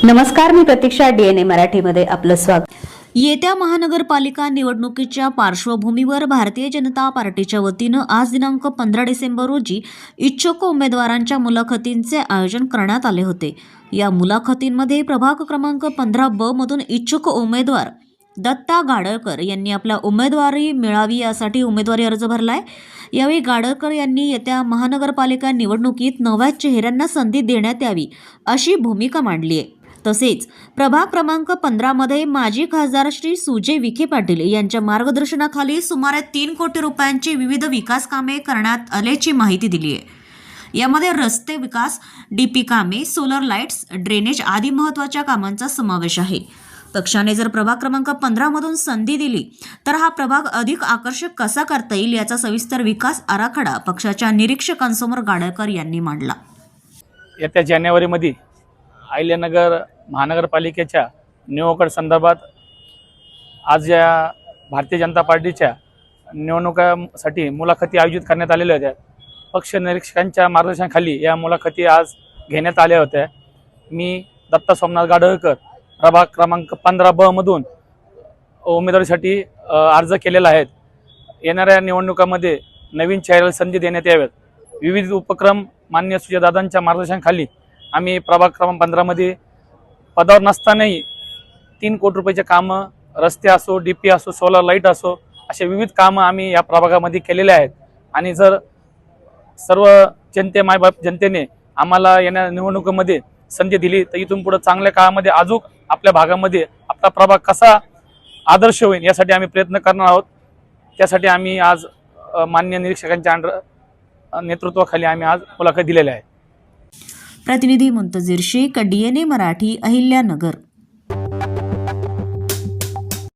नमस्कार, मी प्रतीक्षा. DNA मराठीमध्ये आपलं स्वागत. येत्या महानगरपालिका निवडणुकीच्या पार्श्वभूमीवर भारतीय जनता पार्टीच्या वतीनं आज दिनांक 15 डिसेंबर रोजी इच्छुक उमेदवारांच्या मुलाखतींचे आयोजन करण्यात आले होते. या मुलाखतींमध्ये प्रभाग क्रमांक 15 मधून इच्छुक उमेदवार दत्ता गाडळकर यांनी आपला उमेदवारी मिळावी यासाठी उमेदवारी अर्ज भरलाय. यावेळी गाडळकर यांनी येत्या महानगरपालिका निवडणुकीत नव्या चेहऱ्यांना संधी देण्यात यावी अशी भूमिका मांडली आहे. तसेच प्रभाग क्रमांक 15 मध्ये माजी खासदार श्री सुजय विखे पाटील यांच्या मार्गदर्शनाखाली सुमारे 3 कोटी रुपयांची विविध विकास कामे करण्यात आल्याची माहिती दिली आहे. यामध्ये रस्ते विकास, डीपी कामे, सोलर लाईट्स, ड्रेनेज आदी महत्त्वाच्या कामांचा समावेश आहे. पक्षाने जर प्रभाग क्रमांक 15 मधून संधी दिली तर हा प्रभाग अधिक आकर्षक कसा करता येईल याचा सविस्तर विकास आराखडा पक्षाच्या निरीक्षकांसमोर गाडळकर यांनी मांडला. येत्या जानेवारीमध्ये अहिल्यानगर महानगरपालिकेच्या निवडणुका संदर्भात आज या भारतीय जनता पार्टीच्या निवडणुकांसाठी मुलाखती आयोजित करण्यात आलेल्या होत्या. पक्ष निरीक्षकांच्या मार्गदर्शनाखाली या मुलाखती आज घेण्यात आल्या होत्या. मी दत्ता सोमनाथ गाडळकर प्रभाग क्रमांक 15 मधून उमेदवारीसाठी अर्ज केलेला आहे. येणाऱ्या निवडणुकांमध्ये नवीन चेहऱ्याला संधी देण्यात याव्यात. विविध उपक्रम माननीय सुजयदादांच्या मार्गदर्शनाखाली आम्ही प्रभाग क्रमांक 15 मध्ये पदावर नसतानाही 3 कोटी रुपयाचे कामं, रस्ते असो, डीपी असो, सोलर लाईट असो, असे विविध कामं आम्ही या प्रभागामध्ये केलेले आहेत. आणि जर सर्व मायबाप जनतेने आम्हाला येणाऱ्या निवडणुकीमध्ये संधी दिली तर इथून पुढे चांगल्या काळामध्ये अजून आपल्या भागामध्ये आपला प्रभाग कसा आदर्श होईल यासाठी आम्ही प्रयत्न करणार आहोत. त्यासाठी आम्ही आज माननीय निरीक्षकांच्या नेतृत्वाखाली आम्ही आज मुलाखत दिलेल्या आहे. प्रतिनिधी मुंतजीर शेख, DNA मराठी, अहिल्यानगर.